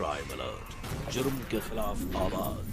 Crime alert, जुर्म के खिलाफ आवाज।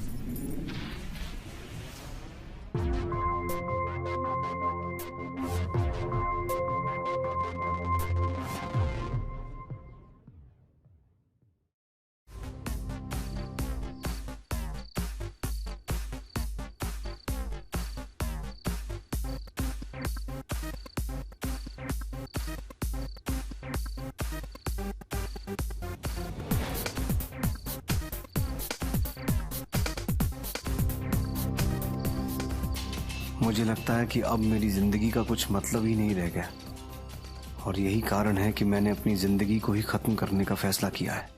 मुझे लगता है कि अब मेरी जिंदगी का कुछ मतलब ही नहीं रह गया, और यही कारण है कि मैंने अपनी जिंदगी को ही खत्म करने का फैसला किया है।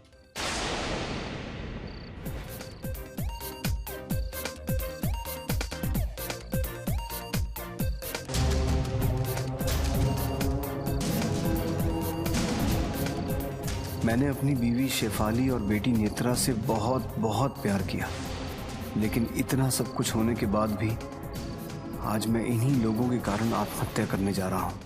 मैंने अपनी बीवी शेफाली और बेटी नेत्रा से बहुत बहुत प्यार किया, लेकिन इतना सब कुछ होने के बाद भी आज मैं इन्हीं लोगों के कारण आत्महत्या करने जा रहा हूं।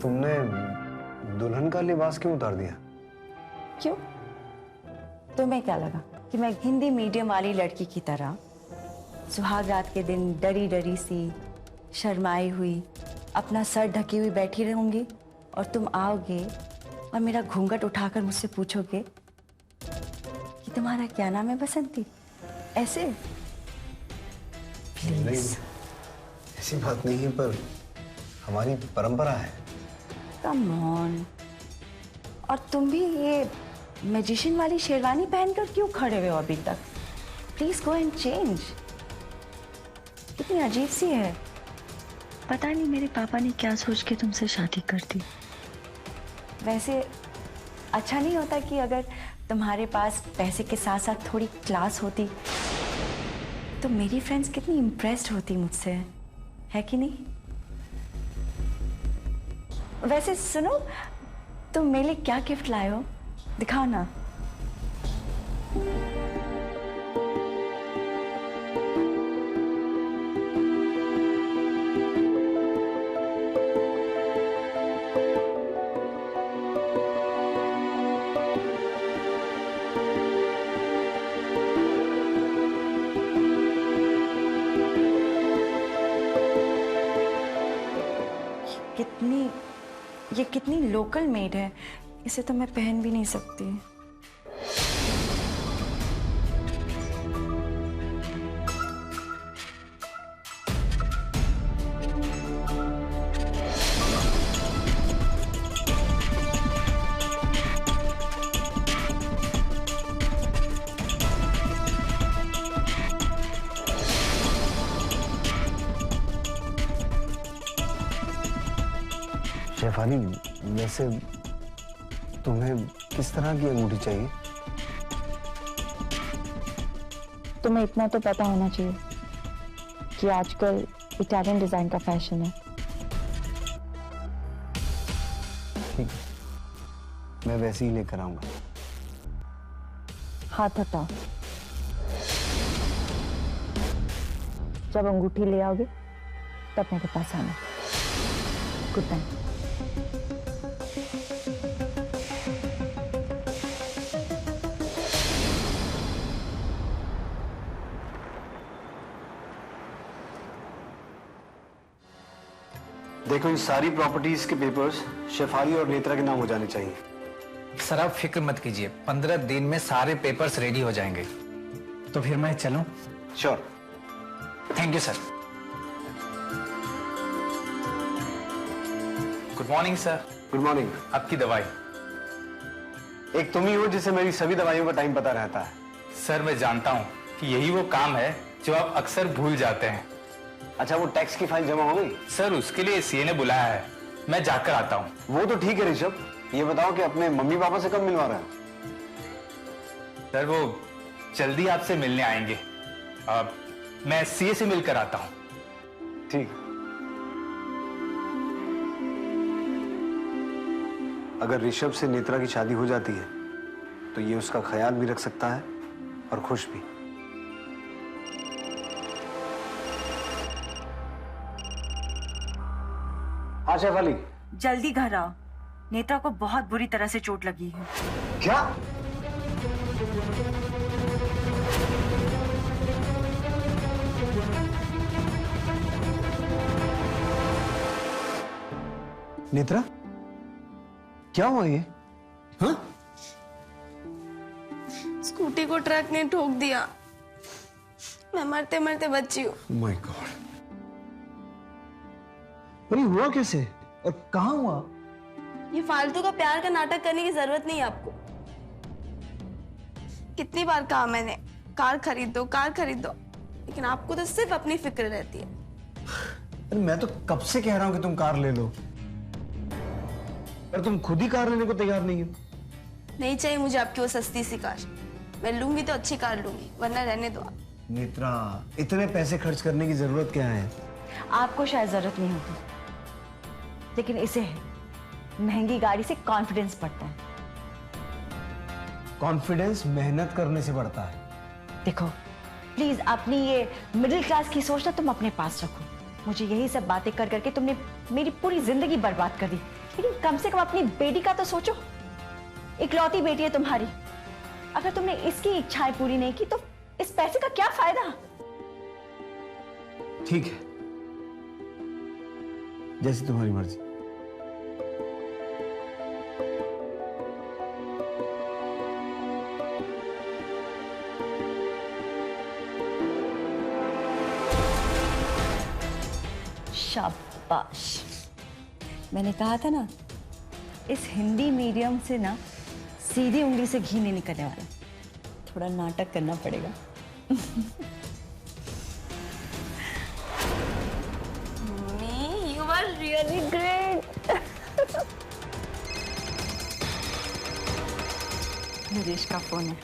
तुमने दुल्हन का लिबास क्यों उतार दिया? क्यों? तुम्हें क्या लगा कि मैं हिंदी मीडियम वाली लड़की की तरह सुहाग रात के दिन डरी डरी सी, शर्माई हुई, अपना सर ढकी हुई बैठी रहूंगी और तुम आओगे और मेरा घूंघट उठाकर मुझसे पूछोगे कि तुम्हारा क्या नाम है बसंती? ऐसे? नहीं, ऐसी बात नहीं है, पर हमारी परंपरा है। Come on. और तुम भी ये मैजिशियन वाली शेरवानी पहनकर क्यों खड़े हुए हो अभी तक? Please go and change. कितनी अजीब सी है। पता नहीं मेरे पापा ने क्या सोच के तुमसे शादी कर दी। वैसे अच्छा नहीं होता कि अगर तुम्हारे पास पैसे के साथ साथ थोड़ी क्लास होती तो मेरी फ्रेंड्स कितनी इम्प्रेस्ड होती मुझसे, है कि नहीं? वैसे सुनो, तुम मेरे लिए क्या गिफ्ट लाए हो? दिखाओ ना। ये कितनी लोकल मेड है, इसे तो मैं पहन भी नहीं सकती। शेफाली, वैसे तुम्हें किस तरह की अंगूठी चाहिए? तुम्हें इतना तो पता होना चाहिए कि आजकल इटालियन डिजाइन का फैशन है। ठीक है, मैं वैसे ही लेकर आऊंगा। हाथ हटाओ। जब अंगूठी ले आओगे तब मेरे पास आना। Good night. देखो, इन सारी प्रॉपर्टीज के पेपर्स शेफाली और नेत्रा के नाम हो जाने चाहिए। सर आप फिक्र मत कीजिए, 15 दिन में सारे पेपर्स रेडी हो जाएंगे। तो फिर मैं चलूं? Sure. Thank you sir. Good morning sir. Good morning. आपकी दवाई। एक तुम ही हो जिसे मेरी सभी दवाइयों का टाइम पता रहता है। सर मैं जानता हूं कि यही वो काम है जो आप अक्सर भूल जाते हैं। अच्छा, वो टैक्स की फाइल जमा हो गई? सर उसके लिए सीए ने बुलाया है, मैं जाकर आता हूं। वो तो ठीक है ऋषभ, ये बताओ कि अपने मम्मी पापा से कब मिलवा रहे हो? सर वो जल्दी आपसे मिलने आएंगे। मैं सीए से मिलकर आता हूं। ठीक। अगर ऋषभ से नेत्रा की शादी हो जाती है तो ये उसका ख्याल भी रख सकता है और खुश भी। हाँ शेफाली। जल्दी घर आओ, नेत्रा को बहुत बुरी तरह से चोट लगी है। क्या? नेत्रा, क्या हुआ ये? हाँ? स्कूटी को ट्रक ने ठोक दिया, मैं मरते मरते बची हूँ। My God. अरे हुआ कैसे और कहाँ हुआ? ये फालतू का प्यार का नाटक करने की जरूरत नहीं है आपको। कितनी बार कहा मैंने कार खरीद दो, लेकिन आपको तो सिर्फ अपनी फिक्र रहती है। अरे मैं तो कब से कह रहा हूं कि तुम कार ले लो, पर तुम खुद ही कार लेने को तैयार नहीं हो। नहीं चाहिए मुझे आपकी वो सस्ती सी कार। मैं लूंगी तो अच्छी कार लूंगी, वरना रहने दो आप। नेत्रा, इतने पैसे खर्च करने की जरूरत क्या है? आपको शायद जरूरत नहीं होती, लेकिन इसे है। महंगी गाड़ी से कॉन्फिडेंस बढ़ता है। कॉन्फिडेंस मेहनत करने से बढ़ता है। देखो प्लीज, अपनी ये मिडिल क्लास की सोच ना तुम अपने पास रखो। मुझे यही सब बातें कर करके तुमने मेरी पूरी जिंदगी बर्बाद कर दी। लेकिन कम से कम अपनी बेटी का तो सोचो। इकलौती बेटी है तुम्हारी। अगर तुमने इसकी इच्छाएं पूरी नहीं की तो इस पैसे का क्या फायदा? ठीक है, जैसी तुम्हारी मर्जी। शाबाश। मैंने कहा था ना, इस हिंदी मीडियम से ना सीधी उंगली से घी नहीं निकलने वाला। थोड़ा नाटक करना पड़ेगा। Mummy, you are really great. Naresh का फोन है।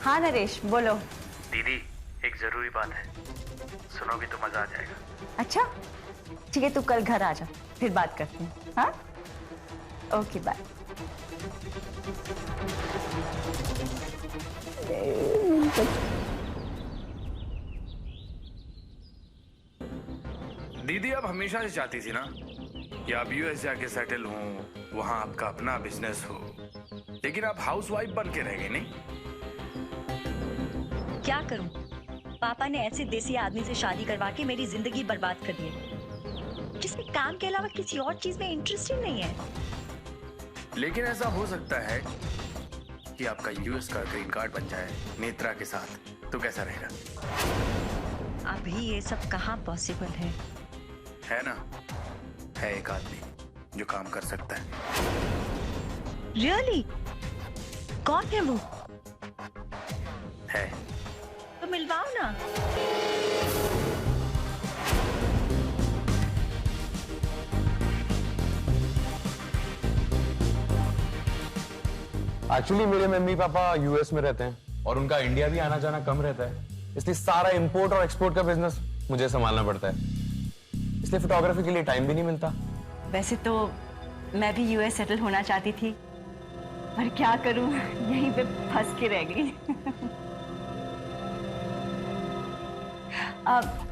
हाँ नरेश, बोलो। दीदी, एक जरूरी बात है, सुनोगी तो मजा आ जाएगा। अच्छा ठीक है, तू कल घर आ जा, फिर बात करते हैं। हाँ, ओके बाय। दीदी आप हमेशा से चाहती थी ना कि आप यूएस जाके सेटल हो, वहां आपका अपना बिजनेस हो, लेकिन आप हाउसवाइफ बन के रह गई। नहीं, क्या करूं? पापा ने ऐसे देसी आदमी से शादी करवा के मेरी जिंदगी बर्बाद कर दी, जिसमें काम के अलावा किसी और चीज में इंटरेस्ट ही नहीं है। लेकिन ऐसा हो सकता है कि आपका यूएस का ग्रीन कार्ड बन जाए नेत्रा के साथ, तो कैसा रहेगा? अभी ये सब कहाँ पॉसिबल है ना? है एक आदमी जो काम कर सकता है। रियली? कौन है वो? है तो मिलवाओ ना। एक्चुअली मेरे मम्मी पापा यूएस में रहते हैं और उनका इंडिया भी आना जाना कम रहता है, इसलिए सारा इंपोर्ट और एक्सपोर्ट का बिजनेस मुझे संभालना पड़ता है, इसलिए फोटोग्राफी के लिए टाइम भी नहीं मिलता। वैसे तो मैं भी यूएस सेटल होना चाहती थी, पर क्या करूं, यहीं पे फंस के रह गई।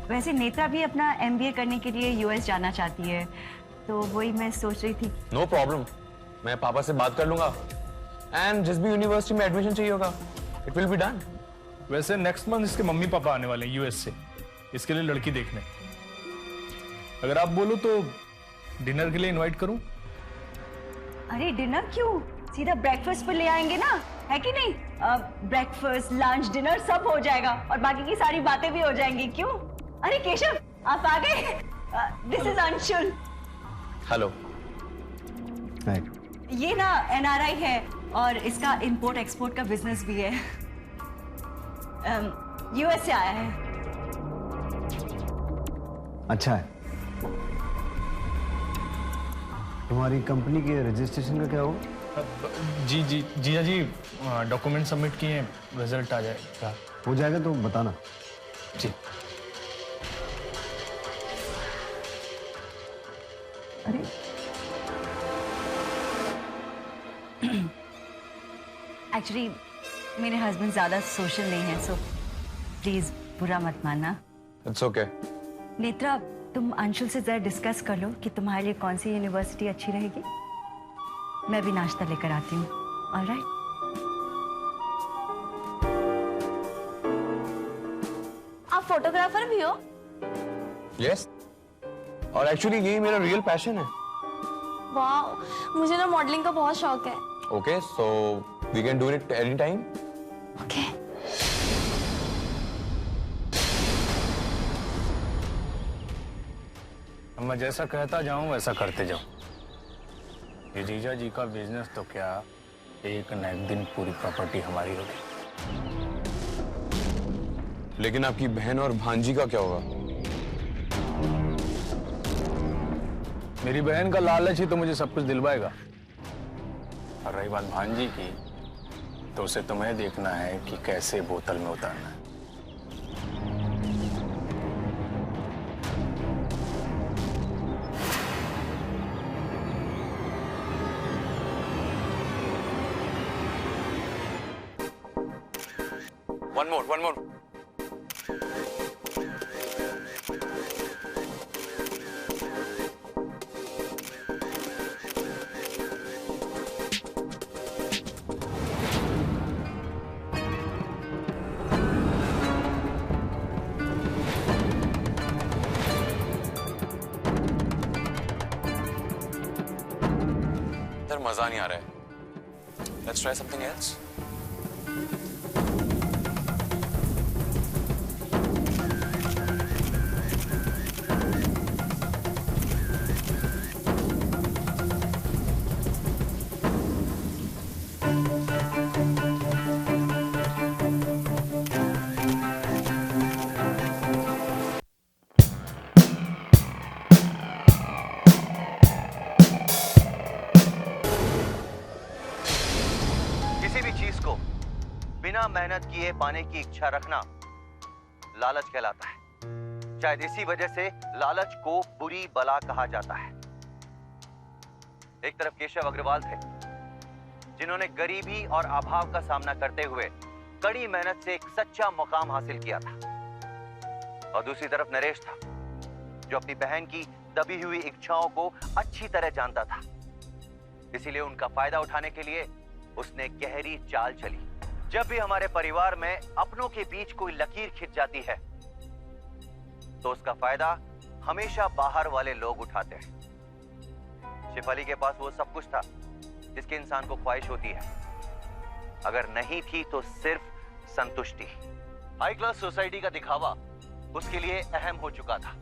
वैसे नेत्रा भी अपना एमबीए करने के लिए यूएस जाना चाहती है, तो वही मैं सोच रही थी। नो प्रॉब्लम, मैं पापा से बात कर लूंगा एंड जिस भी यूनिवर्सिटी में एडमिशन चाहिए होगा इट विल बी डन। वैसे नेक्स्ट मंथ इसके मम्मी पापा आने वाले हैं यूएस से, इसके लिए लड़की देखने। अगर आप बोलो तो डिनर के लिए इनवाइट करूं? अरे डिनर क्यों, सीधा ब्रेकफास्ट पर ले आएंगे ना, है कि नहीं? ब्रेकफास्ट, लंच, डिनर सब हो जाएगा और बाकी की सारी बातें भी हो जाएंगी। क्यों? अरे केशव, आप आ गए? This is Anshul. हेलो। ये ना NRI है और इसका इंपोर्ट एक्सपोर्ट का बिजनेस भी है। US से आया है। अच्छा है। तुम्हारी कंपनी के रजिस्ट्रेशन का क्या हुआ? जी जीजा जी डॉक्यूमेंट सबमिट किए हैं, रिजल्ट आ जाएगा। हो जाएगा तो बताना। जी। अरे एक्चुअली मेरे हस्बैंड ज्यादा सोशल नहीं है, सो प्लीज बुरा मत मानना। It's okay. नेत्रा, तुम अंशुल से जरा डिस्कस कर लो कि तुम्हारे लिए कौन सी यूनिवर्सिटी अच्छी रहेगी। मैं भी नाश्ता लेकर आती हूँ। ऑलराइट। आप फोटोग्राफर भी हो? यस, और एक्चुअली यही मेरा रियल पैशन है। वाह, मुझे ना मॉडलिंग का बहुत शौक है। Okay, so we can do it any time. Okay. मैं जैसा कहता जाऊं वैसा करते जाऊं। ये जीजा जी का बिजनेस तो क्या, एक न एक दिन पूरी प्रॉपर्टी हमारी होगी। लेकिन आपकी बहन और भांजी का क्या होगा? मेरी बहन का लालच ही तो मुझे सब कुछ दिलवाएगा, और रही बात भांजी की, तो उसे तुम्हें देखना है कि कैसे बोतल में उतारना है। One more. इधर मजा नहीं आ रहा है। Let's try something else. बिना मेहनत किए पाने की इच्छा रखना लालच कहलाता है। शायद इसी वजह से लालच को बुरी बला कहा जाता है। एक तरफ केशव अग्रवाल थे, जिन्होंने गरीबी और अभाव का सामना करते हुए कड़ी मेहनत से एक सच्चा मुकाम हासिल किया था, और दूसरी तरफ नरेश था, जो अपनी बहन की दबी हुई इच्छाओं को अच्छी तरह जानता था। इसीलिए उनका फायदा उठाने के लिए उसने गहरी चाल चली। जब भी हमारे परिवार में अपनों के बीच कोई लकीर खिंच जाती है, तो उसका फायदा हमेशा बाहर वाले लोग उठाते हैं। शेफाली के पास वो सब कुछ था जिसके इंसान को ख्वाहिश होती है, अगर नहीं थी तो सिर्फ संतुष्टि। हाई क्लास सोसाइटी का दिखावा उसके लिए अहम हो चुका था।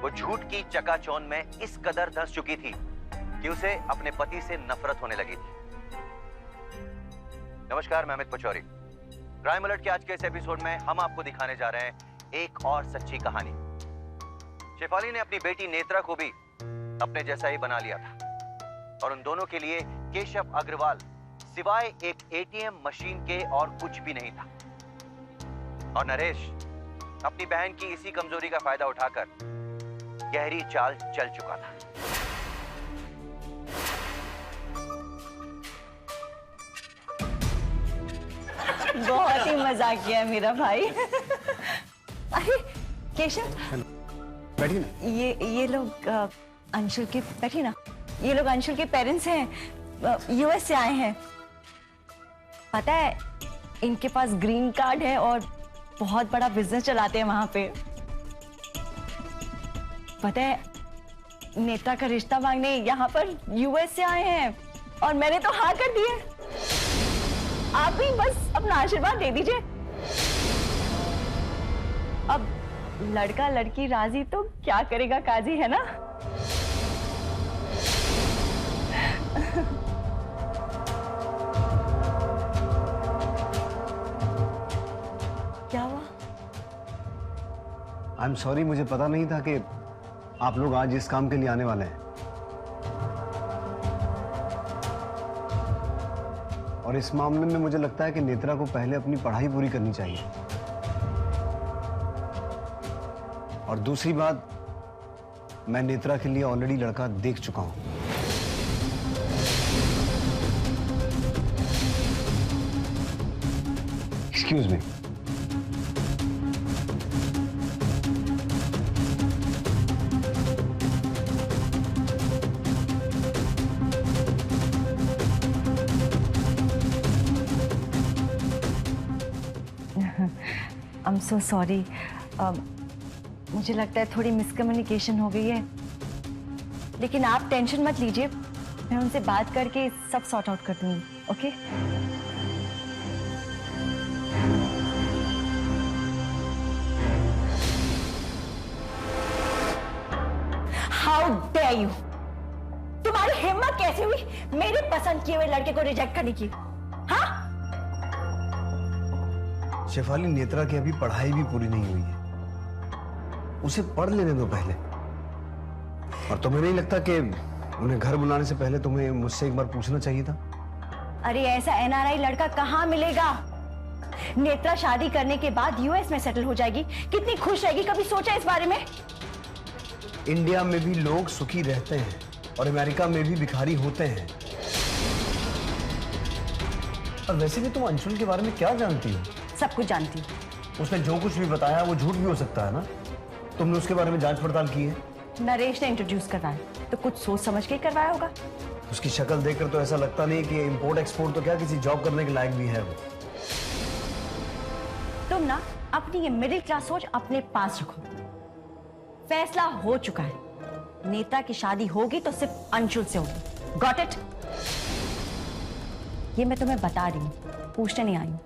वो झूठ की चकाचौंध में इस कदर धंस चुकी थी कि उसे अपने पति से नफरत होने लगी थी। नमस्कार, मैं अमित पचौरी। क्राइम अलर्ट के आज के इस एपिसोड में हम आपको दिखाने जा रहे हैं एक और सच्ची कहानी। शेफाली ने अपनी बेटी नेत्रा को भी अपने जैसा ही बना लिया था, और उन दोनों के लिए केशव अग्रवाल सिवाय एक ATM मशीन के और कुछ भी नहीं था। और नरेश अपनी बहन की इसी कमजोरी का फायदा उठाकर गहरी चाल चल चुका था। बहुत ही मजाक किया मेरा भाई। अरे केशव, बैठिए ना। ये लोग अंशुल के, बैठिए ना, ये लोग अंशुल के पेरेंट्स हैं, US से आए हैं। पता है, इनके पास ग्रीन कार्ड है और बहुत बड़ा बिजनेस चलाते हैं वहां पे। पता है, नेत्रा का रिश्ता मांगने यहाँ पर यूएस से आए हैं और मैंने तो हाँ कर दी है। आप भी बस अपना आशीर्वाद दे दीजिए। अब लड़का लड़की राजी तो क्या करेगा काजी, है ना? क्या हुआ? आई एम सॉरी, मुझे पता नहीं था कि आप लोग आज इस काम के लिए आने वाले हैं। और इस मामले में मुझे लगता है कि नेत्रा को पहले अपनी पढ़ाई पूरी करनी चाहिए। और दूसरी बात, मैं नेत्रा के लिए ऑलरेडी लड़का देख चुका हूं। Excuse me. I'm so sorry. मुझे लगता है थोड़ी मिसकम्युनिकेशन हो गई है, लेकिन आप टेंशन मत लीजिए, मैं उनसे बात करके सब सॉर्ट आउट कर दूंगी। ओके? How dare you! तुम्हारी हिम्मत कैसे हुई मेरे पसंद किए हुए लड़के को रिजेक्ट करने की? हाँ? शेफाली, नेत्रा की अभी पढ़ाई भी पूरी नहीं हुई है, उसे पढ़ लेने दो पहले। और तुम्हें नहीं लगता कि उन्हें घर बुलाने से पहले तुम्हें मुझसे एक बार पूछना चाहिए था? अरे ऐसा एनआरआई लड़का कहाँ मिलेगा? नेत्रा शादी करने के बाद यूएस में सेटल हो जाएगी, कितनी खुश रहेगी, कभी सोचा इस बारे में? इंडिया में भी लोग सुखी रहते हैं और अमेरिका में भी भिखारी होते हैं। और वैसे भी तुम अंशुल के बारे में क्या जानती हो? सब कुछ जानती हूँ। उसने जो कुछ भी बताया वो झूठ भी हो सकता है ना? तुमने उसके बारे में जांच पड़ताल की है? नरेश ने इंट्रोड्यूस करवाया तो कुछ सोच समझ के ही करवाया होगा। उसकी शक्ल देखकर तो ऐसा लगता नहीं कि इंपोर्ट एक्सपोर्ट तो क्या किसी जॉब करने के लायक भी है वो। तुम ना अपनी ये मिडिल क्लास सोच अपने पास रखो। फैसला हो चुका है, नेत्रा की शादी होगी तो सिर्फ अंशुल से होगी। Got it? ये मैं तुम्हें बता रही हूँ, पूछने नहीं आई हूँ।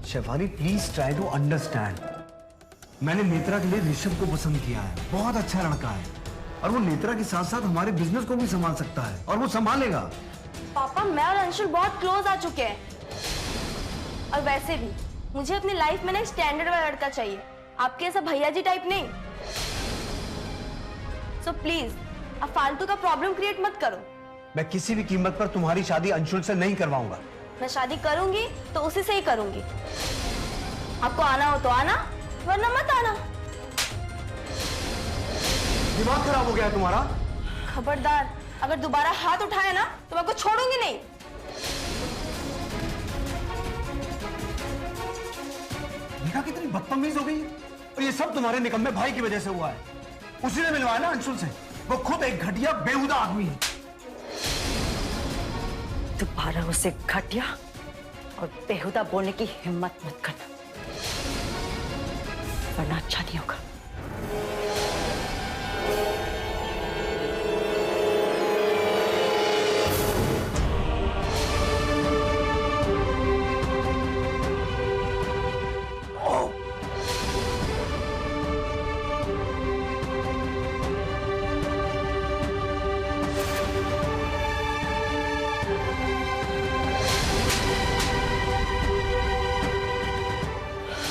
Shefali, please try to understand. मैंने नेत्रा के लिए ऋषभ को पसंद किया है, बहुत अच्छा लड़का है और वो नेत्रा के साथ साथ हमारे बिजनेस को भी संभाल सकता है और वो संभालेगा। पापा, मैं और अंशुल बहुत क्लोज आ चुके हैं और वैसे भी मुझे अपनी लाइफ में ना स्टैंडर्ड वाला लड़का चाहिए, आपके ऐसा भैया जी टाइप नहीं। सो प्लीज आप फालतू का प्रॉब्लम क्रिएट मत करो। मैं किसी भी कीमत पर तुम्हारी शादी अंशुल से नहीं करवाऊंगा। मैं शादी करूंगी तो उसी से ही करूंगी। आपको आना हो तो आना, वरना मत आना। दिमाग खराब हो गया है तुम्हारा? खबरदार, अगर दोबारा हाथ उठाया ना तो मैं आपको छोड़ूंगी नहीं। देखा कितनी बदतमीज हो गई है? और ये सब तुम्हारे निकम्मे भाई की वजह से हुआ है। उसी ने मिलवाया ना अंशुल से, वो खुद एक घटिया बेहुदा आदमी है। दोबारा उसे घटिया और बेहुदा बोलने की हिम्मत मत करना, वरना अच्छा नहीं होगा।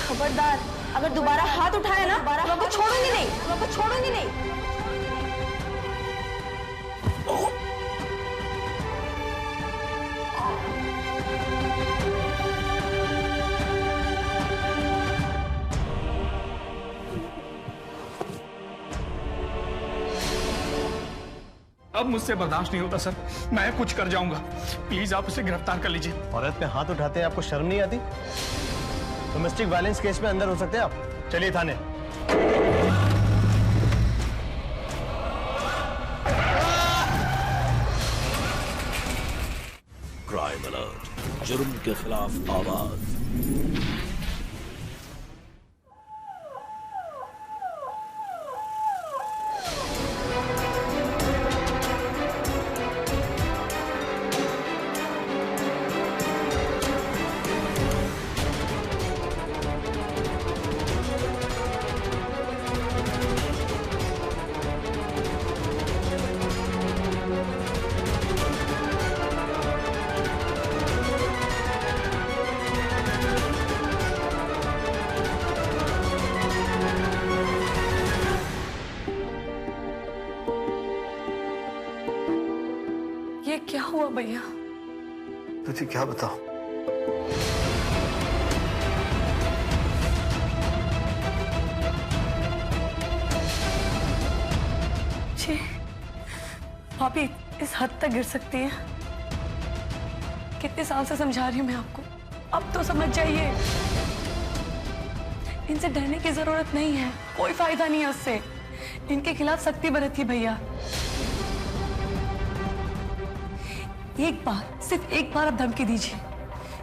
खबरदार, अगर दोबारा हाथ उठाया ना तो मैं आपको छोड़ूंगी नहीं, मैं आपको छोड़ूंगी नहीं। अब मुझसे बर्दाश्त नहीं होता सर, मैं कुछ कर जाऊंगा। प्लीज आप उसे गिरफ्तार कर लीजिए। औरत पे हाथ उठाते हैं, आपको शर्म नहीं आती? डोमेस्टिक वायलेंस केस में अंदर हो सकते हैं आप। चलिए थाने। क्राइम अलर्ट, जुर्म के खिलाफ आवाज। ये क्या हुआ भैया? तुझे क्या बताऊं? जी, भाभी इस हद तक गिर सकती है? कितने साल से समझा रही हूँ मैं आपको, अब तो समझ जाइए। इनसे डरने की जरूरत नहीं है, कोई फायदा नहीं है उससे। इनके खिलाफ सख्ती बरतिए भैया। एक बार, सिर्फ एक बार आप धमकी दीजिए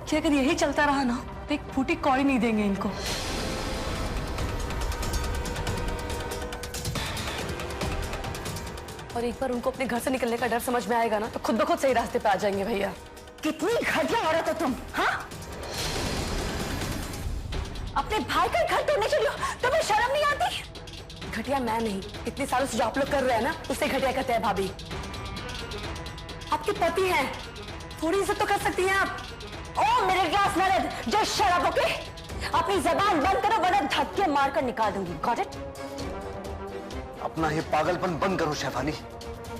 कि अगर यही चलता रहा ना तो एक फूटी कौड़ी नहीं देंगे इनको। और एक बार उनको अपने घर से निकलने का डर समझ में आएगा ना तो खुद ब खुद सही रास्ते पे आ जाएंगे भैया। कितनी घटिया औरत हो तुम, हाँ? अपने भाई का घर तोड़ने चली हो, तुम्हें शर्म नहीं आती? घटिया मैं नहीं, इतने सालों से जो आप लोग कर रहे हैं ना उससे घटिया कहते हैं भाभी। आपके पति हैं, थोड़ी इज्जत तो कर सकती हैं आप। ओ मिडिल क्लास मर्द, जो शराब के अपनी जबान बंद करो वरना धक्के मारकर निकाल दूंगी। Got it? अपना ये पागलपन बंद करो शेफाली,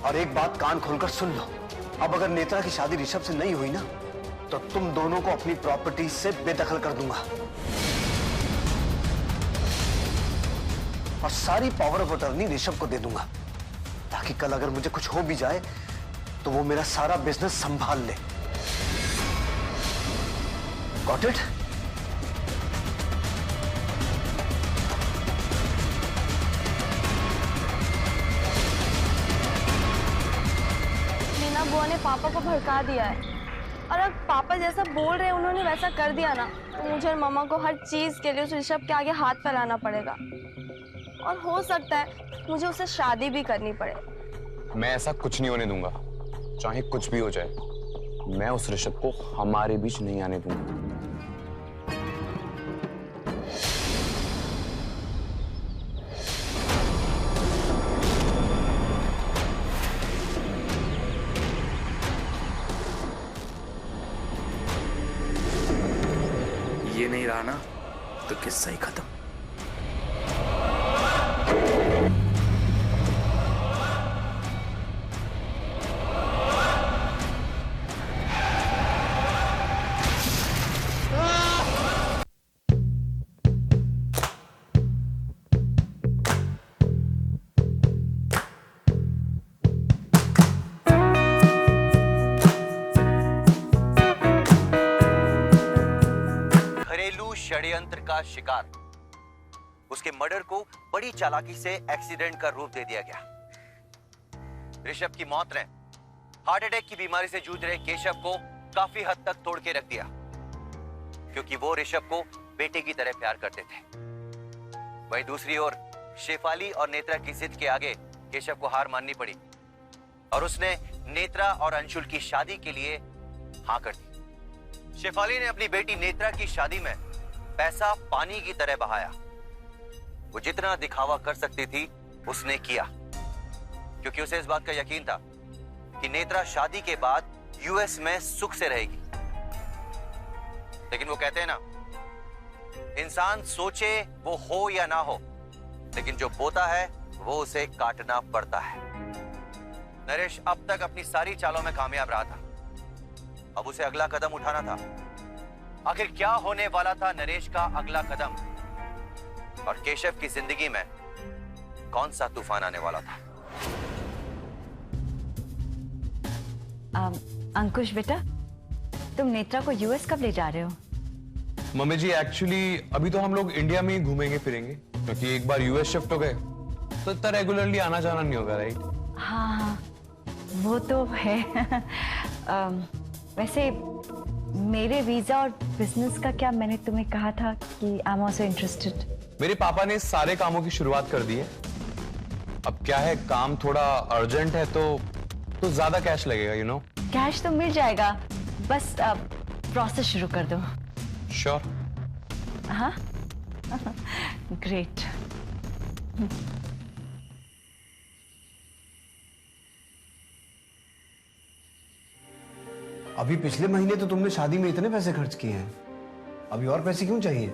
और एक बात कान खोलकर सुन लो। अब अगर नेत्रा की शादी ऋषभ से नहीं हुई ना तो तुम दोनों को अपनी प्रॉपर्टी से बेदखल कर दूंगा और सारी पावर ऑफ अटर्नी ऋषभ को दे दूंगा, ताकि कल अगर मुझे कुछ हो भी जाए तो वो मेरा सारा बिजनेस संभाल ले। Got it? मीना बुआ ने पापा को भड़का दिया है, और अब पापा जैसा बोल रहे हैं उन्होंने वैसा कर दिया ना तो मुझे और मामा को हर चीज के लिए उस ऋषभ के आगे हाथ फैलाना पड़ेगा, और हो सकता है मुझे उससे शादी भी करनी पड़े। मैं ऐसा कुछ नहीं होने दूंगा, चाहे कुछ भी हो जाए। मैं उस ऋषभ को हमारे बीच नहीं आने दूंगा। ये नहीं रहा ना तो किस्सा ही खत्म। षड्यंत्र का शिकार, उसके मर्डर को बड़ी चालाकी से एक्सीडेंट का रूप दे दिया गया। ऋषभ की मौत ने हार्ट अटैक की बीमारी से जूझ रहे केशव को काफी हद तक तोड़ के रख दिया, क्योंकि वो ऋषभ को बेटे की तरह प्यार करते थे। वहीं दूसरी ओर शेफाली और नेत्रा की जिद के आगे केशव को हार माननी पड़ी और उसने नेत्रा और अंशुल की शादी के लिए हाँ कर दी। शेफाली ने अपनी बेटी नेत्रा की शादी में पैसा पानी की तरह बहाया। वो जितना दिखावा कर सकती थी उसने किया, क्योंकि उसे इस बात का यकीन था कि नेत्रा शादी के बाद यूएस में सुख से रहेगी। लेकिन वो कहते हैं ना, इंसान सोचे वो हो या ना हो, लेकिन जो बोता है वो उसे काटना पड़ता है। नरेश अब तक अपनी सारी चालों में कामयाब रहा था, अब उसे अगला कदम उठाना था। आखिर क्या होने वाला था नरेश का अगला कदम, और केशव की जिंदगी में कौन सा तूफान आने वाला था? अंकुश बेटा, तुम नेत्रा को यूएस कब ले जा रहे हो? मम्मी जी, एक्चुअली अभी तो हम लोग इंडिया में ही घूमेंगे फिरेंगे, क्योंकि एक बार यूएस शिफ्ट हो गए तो इतना रेगुलरली आना जाना नहीं होगा, राइट? हाँ, वो तो है। वैसे मेरे वीजा और बिजनेस का क्या मैंने तुम्हें कहा था कि आई एम आल्सो इंटरेस्टेड। मेरे पापा ने सारे कामों की शुरुआत कर दी है। अब क्या है, काम थोड़ा अर्जेंट है तो ज्यादा कैश लगेगा, यू नो। कैश तो मिल जाएगा, बस प्रोसेस शुरू कर दो। श्योर। हाँ, ग्रेट। अभी पिछले महीने तो तुमने शादी में इतने पैसे खर्च किए हैं, अभी और पैसे क्यों चाहिए?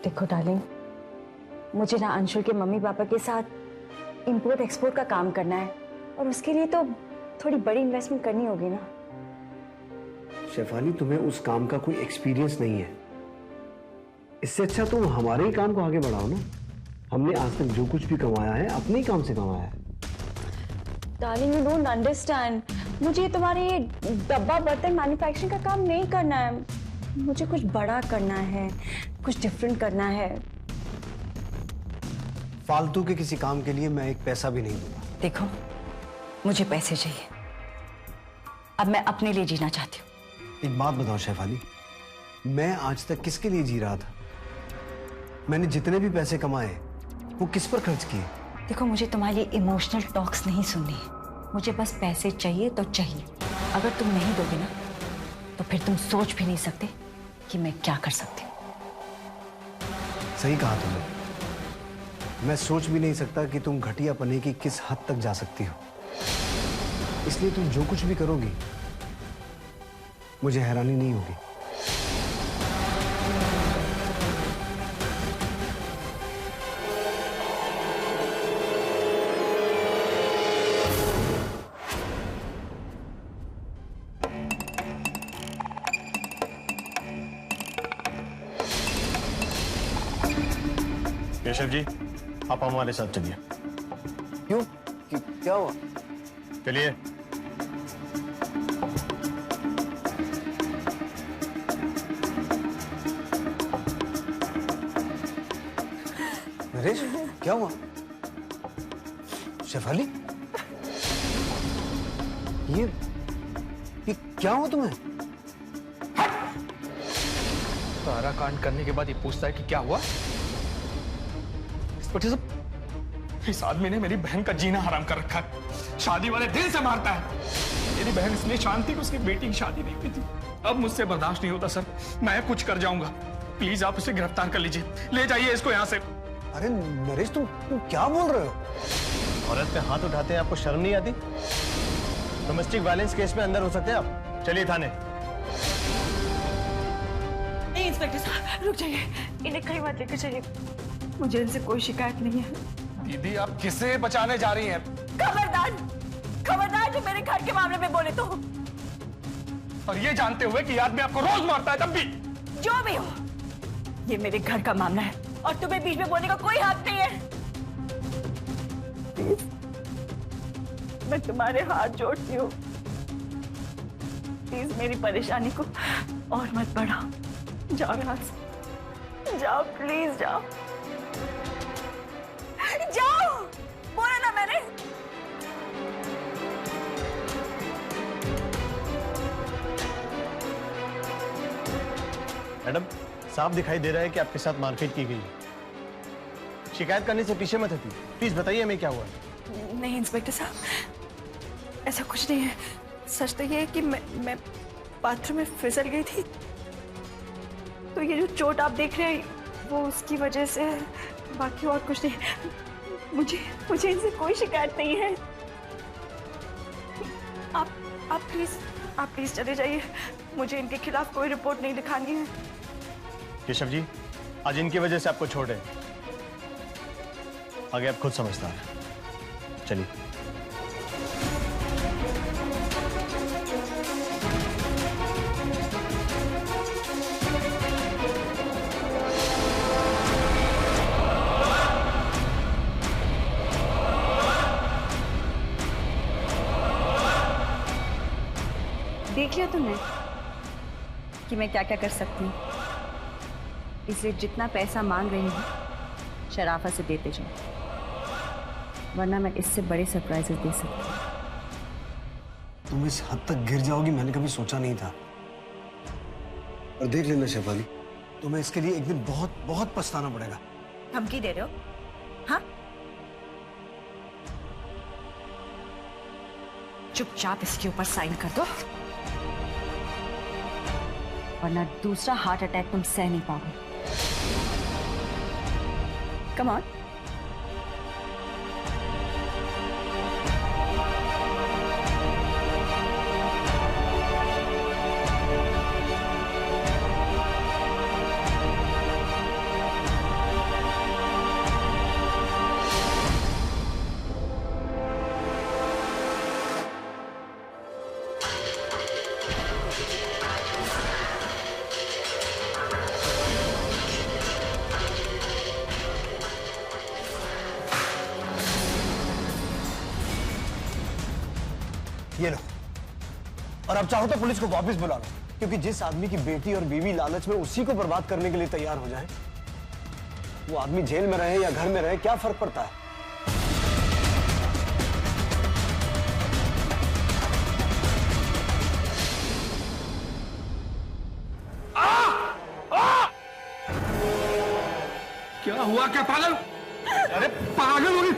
देखो डार्लिंग, मुझे ना अंशुल के मम्मी पापा के साथ इंपोर्ट एक्सपोर्ट का काम करना है और उसके लिए तो थोड़ी बड़ी इन्वेस्टमेंट करनी होगी ना। शेफाली, तुम्हें उस काम का कोई एक्सपीरियंस नहीं है। इससे अच्छा तुम हमारे ही काम को आगे बढ़ाओ ना। हमने आज तक जो कुछ भी कमाया है अपने ही काम से कमाया है। Darling, you don't understand. मुझे तुम्हारे ये डब्बा बर्तन मैन्युफैक्चरिंग का काम नहीं करना है। मुझे कुछ बड़ा करना है, कुछ डिफरेंट करना है। फालतू के किसी काम के लिए मैं एक पैसा भी नहीं दूंगा। देखो, मुझे पैसे चाहिए। अब मैं अपने लिए जीना चाहती हूँ। एक बात बताओ शेफाली, मैं आज तक किसके लिए जी रहा था? मैंने जितने भी पैसे कमाए वो किस पर खर्च किए? देखो, मुझे तुम्हारी इमोशनल टॉक्स नहीं सुननी है। मुझे बस पैसे चाहिए तो चाहिए। अगर तुम नहीं दोगे ना तो फिर तुम सोच भी नहीं सकते कि मैं क्या कर सकती हूँ। सही कहा तुमने। मैं सोच भी नहीं सकता कि तुम घटिया पने की किस हद तक जा सकती हो। इसलिए तुम जो कुछ भी करोगी मुझे हैरानी नहीं होगी। केशव जी, आप हमारे साथ चलिए। क्यों? क्या हुआ? चलिए। नरेश, क्या हुआ? शेफाली, ये क्या हुआ तुम्हें? सारा कांड करने के बाद ये पूछता है कि क्या हुआ? इस आदमी ने मेरी बहन का जीना हराम कर रखा है। शादी वाले दिन से मारता है। मेरी बहन इसलिए शांत थी कि उसकी बेटी की शादी नहीं हुई थी। अब मुझसे बर्दाश्त नहीं होता सर, मैं कुछ कर जाऊंगा। प्लीज आप इसे गिरफ्तार कर लीजिए, ले जाइए इसको यहाँ से। अरे नरेश, तुम क्या बोल रहे हो? औरत पे हाथ उठाते हैं, आपको शर्म नहीं आती? डोमेस्टिक वायलेंस केस में अंदर हो सकते हैं आप। चलिए थाने। नहीं इंस्पेक्टर साहब, रुक जाइए। इन्हें कहीं मत लेकर चलिए। मुझे इनसे कोई शिकायत नहीं है। दीदी, आप किसे बचाने जा रही हैं? खबरदार, खबरदार जो मेरे घर के मामले में बोले तो। और ये जानते हुए कि आदमी आपको रोज मारता है तब भी? जो भी हो, ये मेरे घर का मामला है और तुम्हें बीच में बोलने का कोई हक नहीं है। प्लीज, मैं तुम्हारे हाथ जोड़ती हूँ। प्लीज मेरी परेशानी को और मत बढ़ाओ। जाओ यहाँ से, जाओ प्लीज, जाओ जाओ। बोला ना मैंने। मैडम, साफ दिखाई दे रहा है कि आपके साथ मारपीट की गई है। शिकायत करने से पीछे मत हटिए। प्लीज बताइए हमें क्या हुआ। नहीं इंस्पेक्टर साहब, ऐसा कुछ नहीं है। सच तो ये है कि मैं बाथरूम में फिसल गई थी, तो ये जो चोट आप देख रहे हैं वो उसकी वजह से है, बाकी और कुछ नहीं। मुझे इनसे कोई शिकायत नहीं है। आप प्लीज चले जाइए। मुझे इनके खिलाफ कोई रिपोर्ट नहीं लिखानी है। केशव जी, आज इनकी वजह से आपको छोड़ रहे हैं, आगे आप खुद समझदार हैं। चलिए। देख लिया तुमने कि मैं क्या क्या कर सकती हूँ। इसलिए जितना पैसा मांग रही हूँ शराफत से देते जाओ, वरना मैं इससे बड़े सरप्राइजेस दे सकती हूँ। तुम इस हद तक गिर जाओगी मैंने कभी सोचा नहीं था। और देख लेना शेफाली, तुम्हें इसके लिए एक दिन बहुत बहुत पछताना पड़ेगा। धमकी दे रहे हो? हाँ, चुपचाप इसके ऊपर साइन कर दो, वरना दूसरा हार्ट अटैक तुम सह नहीं पाओगे। Come on. ये लो, और अब चाहो तो पुलिस को वापस बुला लो, क्योंकि जिस आदमी की बेटी और बीवी लालच में उसी को बर्बाद करने के लिए तैयार हो जाए, वो आदमी जेल में रहे या घर में रहे, क्या फर्क पड़ता है? क्या हुआ? क्या पागल? अरे पागल हो गई?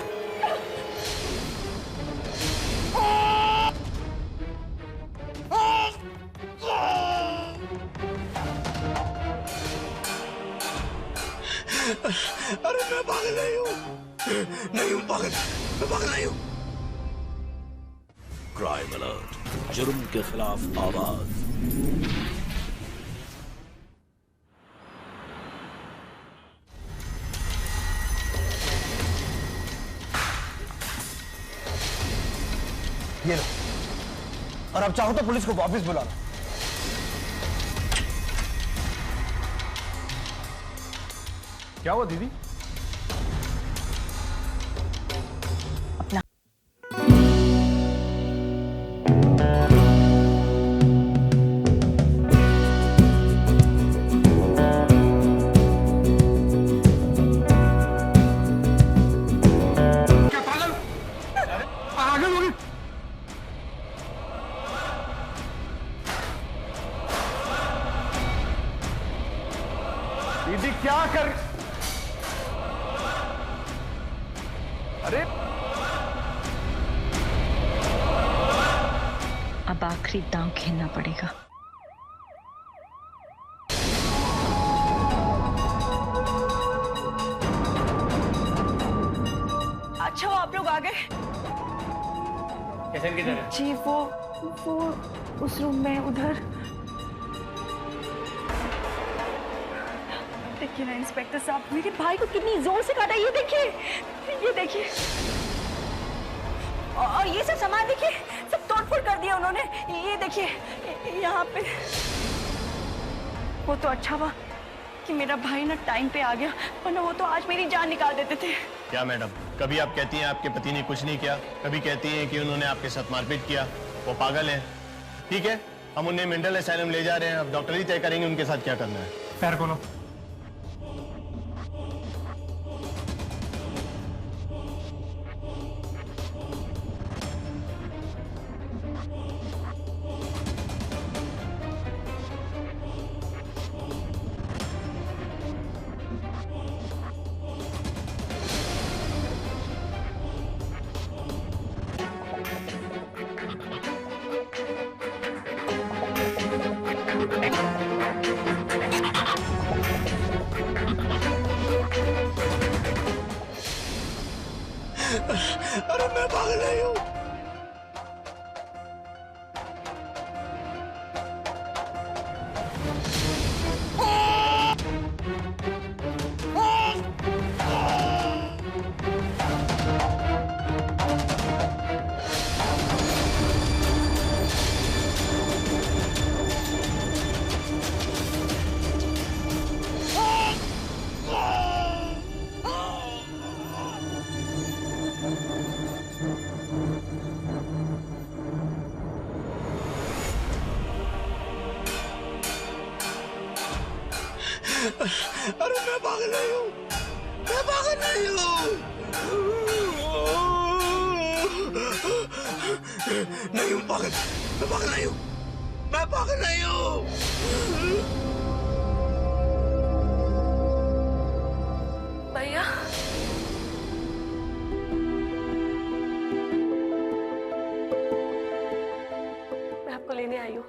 अरे मैं पागल नहीं हूं, नहीं हूं पागल, मैं पागल नहीं हूं। क्राइम अलर्ट, जुर्म के खिलाफ आवाज। ये लो, और अब चाहो तो पुलिस को वापस बुला लो। क्या हुआ दीदी? क्या पागल? अरे पागल हो गई? दीदी क्या कर? अरे अब आखिरी दांव खेलना पड़ेगा। अच्छा वो आप लोग आ गए? कैसे किधर है? जी वो उस रूम में उधर। देखिए ना इंस्पेक्टर साहब, मेरे भाई को कितनी जोर से काटा, ये देखिए, ये देखिए। और ये सब सामान देखिए, सब तोड़फोड़ कर दिया उन्होंने। ये देखिए यहाँ पे। वो तो अच्छा हुआ कि मेरा भाई ना टाइम पे आ गया, वरना वो तो आज मेरी जान निकाल देते थे। क्या मैडम, कभी आप कहती हैं आपके पति ने कुछ नहीं किया, कभी कहती हैं कि उन्होंने आपके साथ मारपीट किया। वो पागल हैं। ठीक है, हम उन्हें मेंटल असाइलम ले जा रहे हैं, अब डॉक्टर ही तय करेंगे उनके साथ क्या करना है। पैर खोलो। अरे मैं पागल नहीं हूं। अरे मैं पागल नहीं हूं, मैं पागल नहीं हूं। नहीं हूं पागल, मैं पागल नहीं हूं, मैं पागल नहीं हूं। भैया मैं आपको लेने आई हूँ।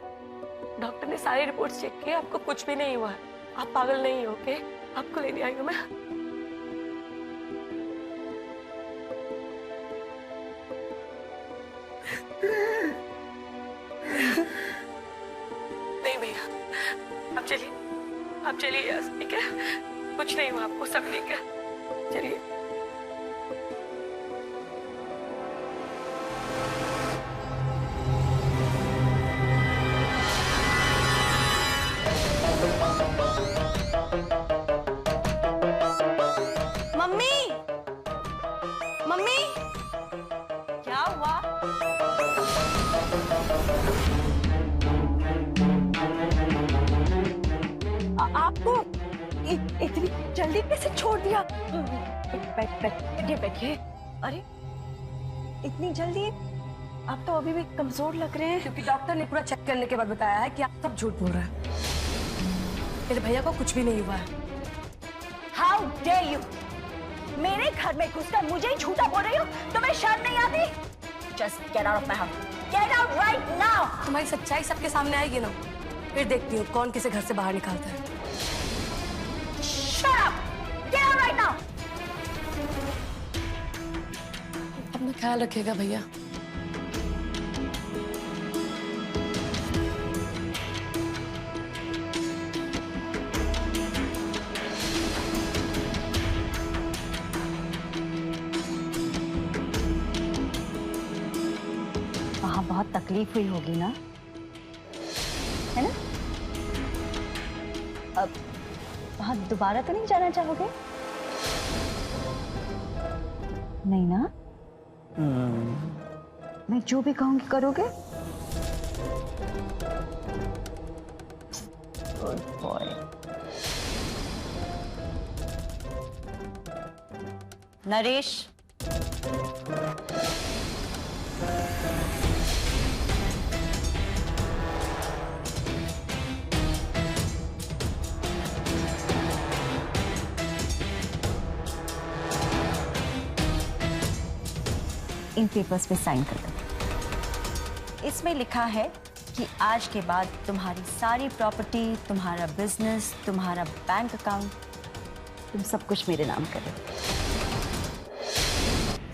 डॉक्टर ने सारी रिपोर्ट्स चेक की, आपको कुछ भी नहीं हुआ है। आप पागल नहीं हो, ओके? आपको लेने आई हूँ मैं। नहीं भैया, आप चलिए यहाँ से, ठीक है? कुछ नहीं हुआ आपको, सब ठीक है। चलिए। मम्मी, मम्मी, क्या हुआ? आपको इतनी जल्दी कैसे छोड़ दिया? बैठिए बैठिए। अरे इतनी जल्दी? आप तो अभी भी कमजोर लग रहे हैं। क्योंकि डॉक्टर ने पूरा चेक करने के बाद बताया है कि आप सब झूठ बोल रहे हैं। मेरे भैया को कुछ भी नहीं हुआ है। How dare you? मेरे घर में घुसकर मुझे ही झूठा बोल रही हो? तुम्हें शर्म नहीं आती? Just get out of my house. Get out right now. तुम्हारी सच्चाई सबके सामने आएगी ना, फिर देखती हूँ कौन किसे घर से बाहर निकालता है। Shut up. Get out right now. अपना ख्याल रखिएगा भैया। वहां बहुत तकलीफ हुई होगी ना, है ना? अब वहां दोबारा तो नहीं जाना चाहोगे? नहीं ना? मैं जो भी कहूंगी करोगे? Good boy. नरेश, इन पेपर्स पे साइन कर दो। इसमें लिखा है कि आज के बाद तुम्हारी सारी प्रॉपर्टी, तुम्हारा बिजनेस, तुम्हारा बैंक अकाउंट, तुम सब कुछ मेरे नाम करो।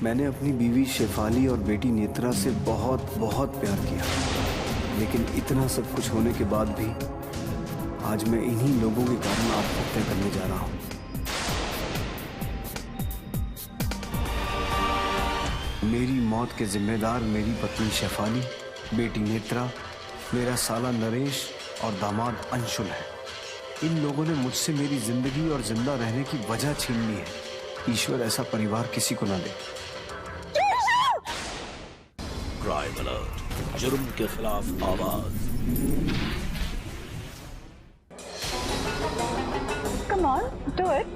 मैंने अपनी बीवी शेफाली और बेटी नेत्रा से बहुत बहुत प्यार किया, लेकिन इतना सब कुछ होने के बाद भी आज मैं इन्हीं लोगों के कारण आत्महत्या करने जा रहा हूँ। मेरी मौत के जिम्मेदार मेरी पत्नी शेफाली, बेटी नेत्रा, मेरा साला नरेश और दामाद अंशुल है। इन लोगों ने मुझसे मेरी जिंदगी और जिंदा रहने की वजह छीन ली है। ईश्वर ऐसा परिवार किसी को ना दे। क्राइम अलर्ट, जुर्म के खिलाफ आवाज। Come on, do it.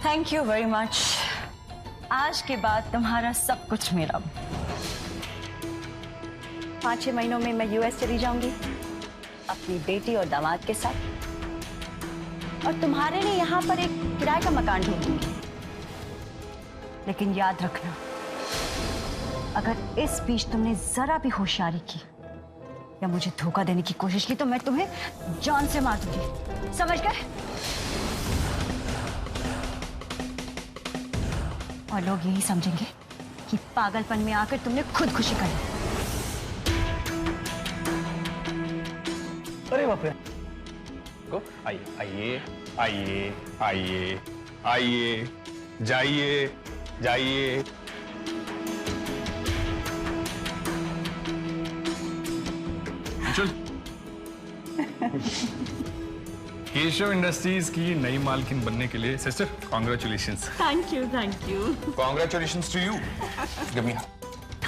Thank you very much. आज के बाद तुम्हारा सब कुछ मेरा। 5-6 महीनों में मैं यूएस चली जाऊंगी अपनी बेटी और दामाद के साथ, और तुम्हारे लिए यहाँ पर एक किराए का मकान ढूंढ दूंगी। लेकिन याद रखना, अगर इस बीच तुमने जरा भी होशियारी की या मुझे धोखा देने की कोशिश की तो मैं तुम्हें जान से मार दूंगी। समझ गए? और लोग यही समझेंगे कि पागलपन में आकर तुमने खुद खुशी कर ली। अरे बाप रे। आइए आइए आइए आइए आइए, जाइए जाइए। केशव इंडस्ट्रीज की नई मालकिन बनने के लिए sister congratulations. Thank you, thank you. Congratulations to you.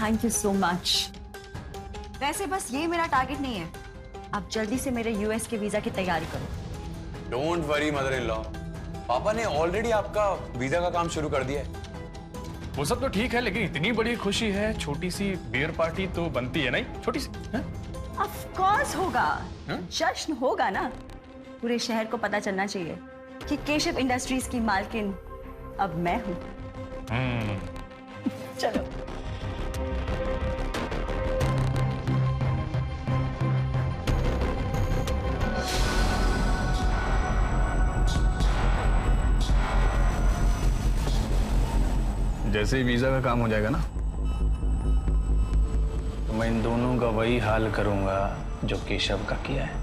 Thank you so much. वैसे बस ये मेरा टारगेट नहीं है, आप जल्दी से मेरे यूएस के वीजा की तैयारी करो। Don't worry mother in law, पापा ने ऑलरेडी आपका वीजा का काम शुरू कर दिया है। वो सब तो ठीक है, लेकिन इतनी बड़ी खुशी है, छोटी सी बियर पार्टी तो बनती है नहीं? छोटी सी। ऑफ कोर्स होगा, जश्न होगा ना। पूरे शहर को पता चलना चाहिए कि केशव इंडस्ट्रीज की मालकिन अब मैं हूं। चलो। जैसे ही वीजा का काम हो जाएगा ना, तो मैं इन दोनों का वही हाल करूंगा जो केशव का किया है।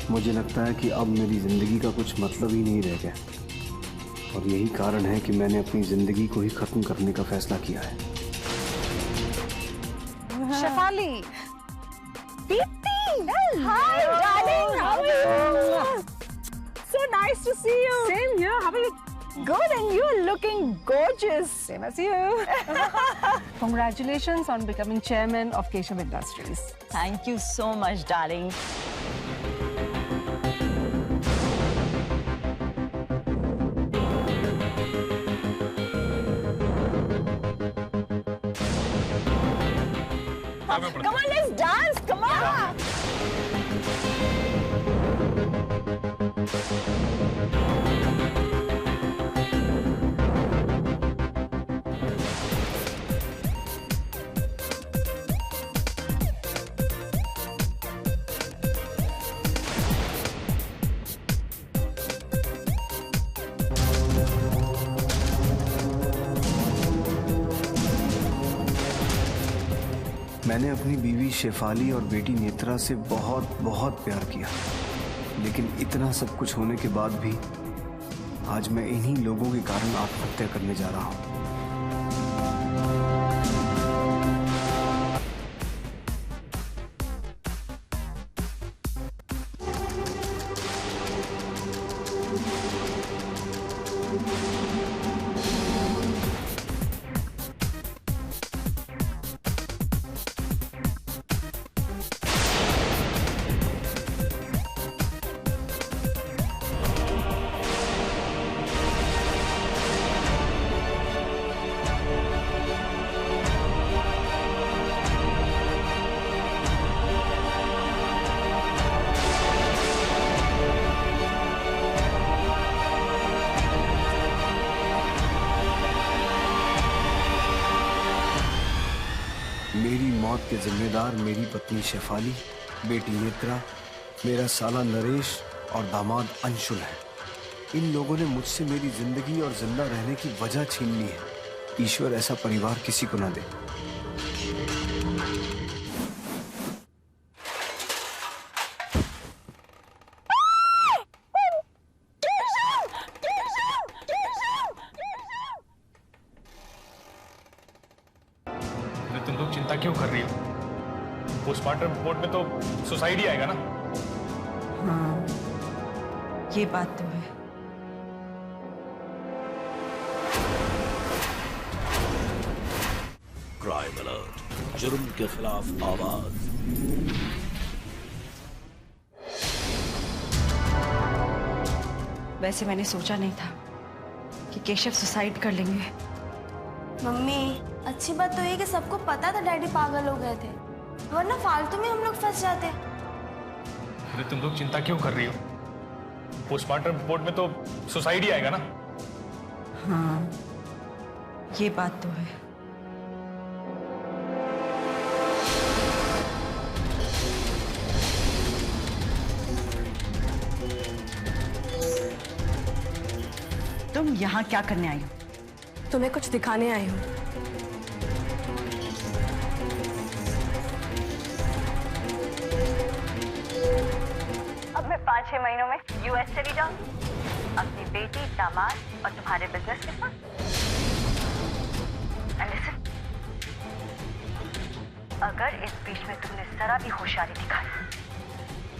मुझे लगता है कि अब मेरी जिंदगी का कुछ मतलब ही नहीं रह गया और यही कारण है कि मैंने अपनी जिंदगी को ही खत्म करने का फैसला किया है। Shefali, Deepti! Hi, darling. How are you? So nice to see you. Same here. How are you? Good, and you're looking gorgeous. Same as you. Congratulations on becoming chairman of Keshav Industries. Thank you so much, darling. Come on, let's dance. Come on. मैंने अपनी बीवी शेफाली और बेटी नेत्रा से बहुत बहुत प्यार किया, लेकिन इतना सब कुछ होने के बाद भी आज मैं इन्हीं लोगों के कारण आत्महत्या करने जा रहा हूं। मेरी मौत के जिम्मेदार मेरी पत्नी शेफाली, बेटी नेत्रा, मेरा साला नरेश और दामाद अंशुल है। इन लोगों ने मुझसे मेरी जिंदगी और जिंदा रहने की वजह छीन ली है। ईश्वर ऐसा परिवार किसी को ना दे। तुम लोग चिंता क्यों कर रही हो? पोस्टमार्टम रिपोर्ट में तो सुसाइड ही आएगा ना? हाँ, ये बात तो है। क्राइम अलर्ट, जुर्म के खिलाफ आवाज। वैसे मैंने सोचा नहीं था कि केशव सुसाइड कर लेंगे। मम्मी, अच्छी बात तो ये कि सबको पता था डैडी पागल हो गए थे, वरना फालतू में हम लोग फंस जाते। अरे तुम लोग चिंता क्यों कर रही हो? पोस्टमार्टम रिपोर्ट में तो सुसाइड ही आएगा ना? हाँ, ये बात तो है। तुम यहाँ क्या करने आई हो? तुम्हें कुछ दिखाने आई हूँ। अब मैं 5-6 महीनों में यूएस चली जाऊँ अपनी बेटी, दामाद और तुम्हारे बिजनेस के साथ। And listen, अगर इस बीच में तुमने जरा भी होशियारी दिखाई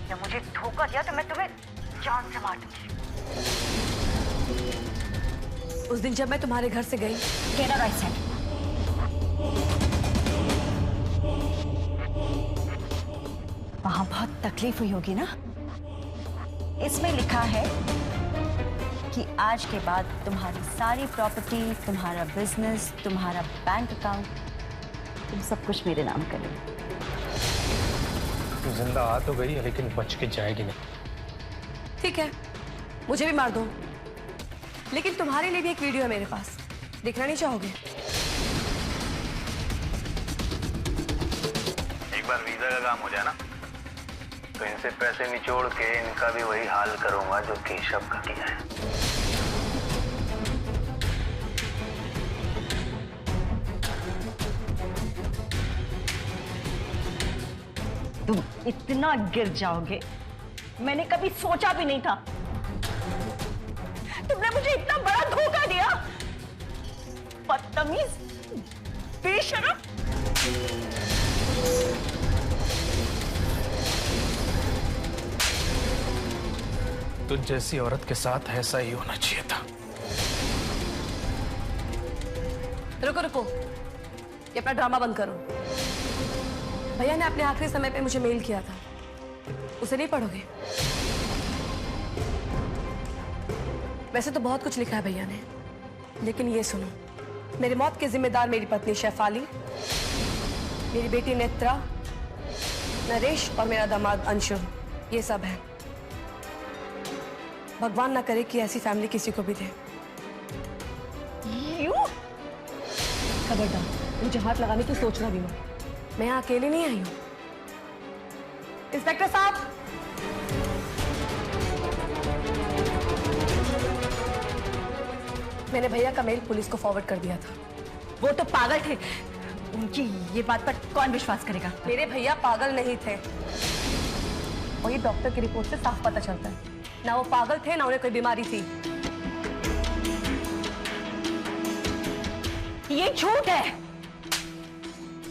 या मुझे धोखा दिया तो मैं तुम्हें जान से मार दूंगी। उस दिन जब मैं तुम्हारे घर से गई, Get out, I said. वहां बहुत तकलीफ हुई होगी ना? इसमें लिखा है कि आज के बाद तुम्हारी सारी प्रॉपर्टी, तुम्हारा बिजनेस, तुम्हारा बैंक अकाउंट, तुम सब कुछ मेरे नाम करोगे। तू जिंदा आ तो गई लेकिन बच के जाएगी नहीं। ठीक है, मुझे भी मार दो, लेकिन तुम्हारे लिए भी एक वीडियो है मेरे पास, देखना नहीं चाहोगे? एक बार वीजा का काम हो जाए ना, तो इनसे पैसे निचोड़ के इनका भी वही हाल करूंगा जो केशव का किया है। तुम इतना गिर जाओगे मैंने कभी सोचा भी नहीं था। तुमने मुझे इतना बड़ा धोखा दिया, बदतमीज, बेशरम। तुझ जैसी औरत के साथ ऐसा ही होना चाहिए था। रुको रुको, ये अपना ड्रामा बंद करो। भैया ने अपने आखिरी समय पे मुझे मेल किया था, उसे नहीं पढ़ोगे? वैसे तो बहुत कुछ लिखा है भैया ने, लेकिन ये सुनो, मेरी मौत के जिम्मेदार मेरी पत्नी शेफाली, मेरी बेटी नेत्रा, नरेश और मेरा दामाद अंशुल, ये सब है। भगवान ना करे कि ऐसी फैमिली किसी को भी दे। खबरदार, मुझे हाथ लगाने की सोचना भी मत। मैं यहाँ अकेली नहीं आई हूँ। इंस्पेक्टर साहब, मैंने भैया का मेल पुलिस को फॉरवर्ड कर दिया था। वो तो पागल थे, उनकी ये बात पर कौन विश्वास करेगा? मेरे भैया पागल नहीं थे, और ये डॉक्टर की रिपोर्ट से साफ पता चलता है। ना वो पागल थे, ना उन्हें कोई बीमारी थी। ये झूठ है।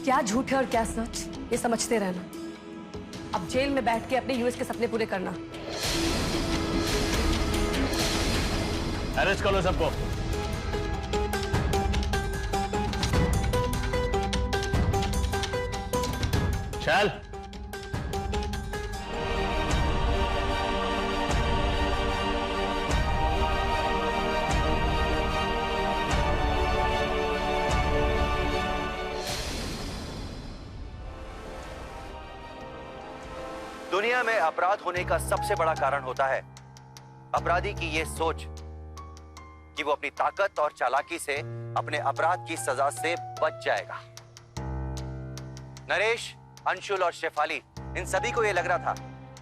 क्या झूठ है और क्या सच, ये समझते रहना। अब जेल में बैठ के अपने यूएस के सपने पूरे करना। अरेस्ट करो सबको। चल। दुनिया में अपराध होने का सबसे बड़ा कारण होता है अपराधी की यह सोच कि वो अपनी ताकत और चालाकी से अपने अपराध की सजा से बच जाएगा। नरेश, अंशुल और शेफाली, इन सभी को यह लग रहा था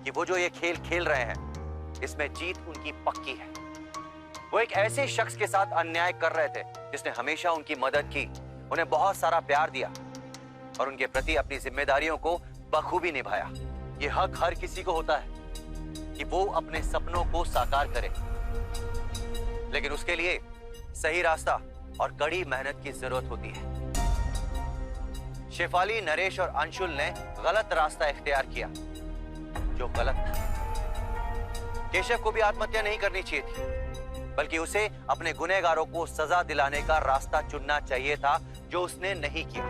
कि वो जो ये खेल खेल रहे हैं इसमें जीत उनकी पक्की है। वो एक ऐसे शख्स के साथ अन्याय कर रहे थे जिसने हमेशा उनकी मदद की, उन्हें बहुत सारा प्यार दिया और उनके प्रति अपनी जिम्मेदारियों को बखूबी निभाया। ये हक हर किसी को होता है कि वो अपने सपनों को साकार करे, लेकिन उसके लिए सही रास्ता और कड़ी मेहनत की जरूरत होती है। शेफाली, नरेश और अंशुल ने गलत रास्ता इख्तियार किया, जो गलत था। केशव को भी आत्महत्या नहीं करनी चाहिए थी, बल्कि उसे अपने गुनहगारों को सजा दिलाने का रास्ता चुनना चाहिए था, जो उसने नहीं किया।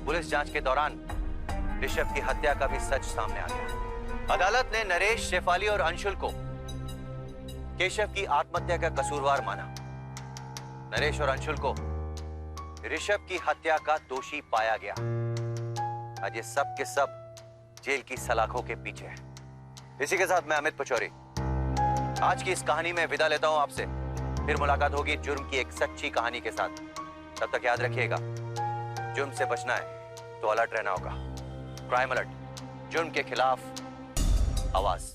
पुलिस जांच के दौरान ऋषभ की हत्या का भी सच सामने आ गया। अदालत ने नरेश, शेफाली और अंशुल को केशव की आत्महत्या का कसूरवार माना। नरेश और अंशुल को ऋषभ की हत्या का दोषी पाया गया। आज ये सब के सब जेल की सलाखों के पीछे है। इसी के साथ मैं अमित पचौरी आज की इस कहानी में विदा लेता हूं आपसे। फिर मुलाकात होगी जुर्म की एक सच्ची कहानी के साथ। तब तक याद रखिएगा, जुर्म से बचना है तो अलर्ट रहना होगा। क्राइम अलर्ट, जुर्म के खिलाफ आवाज।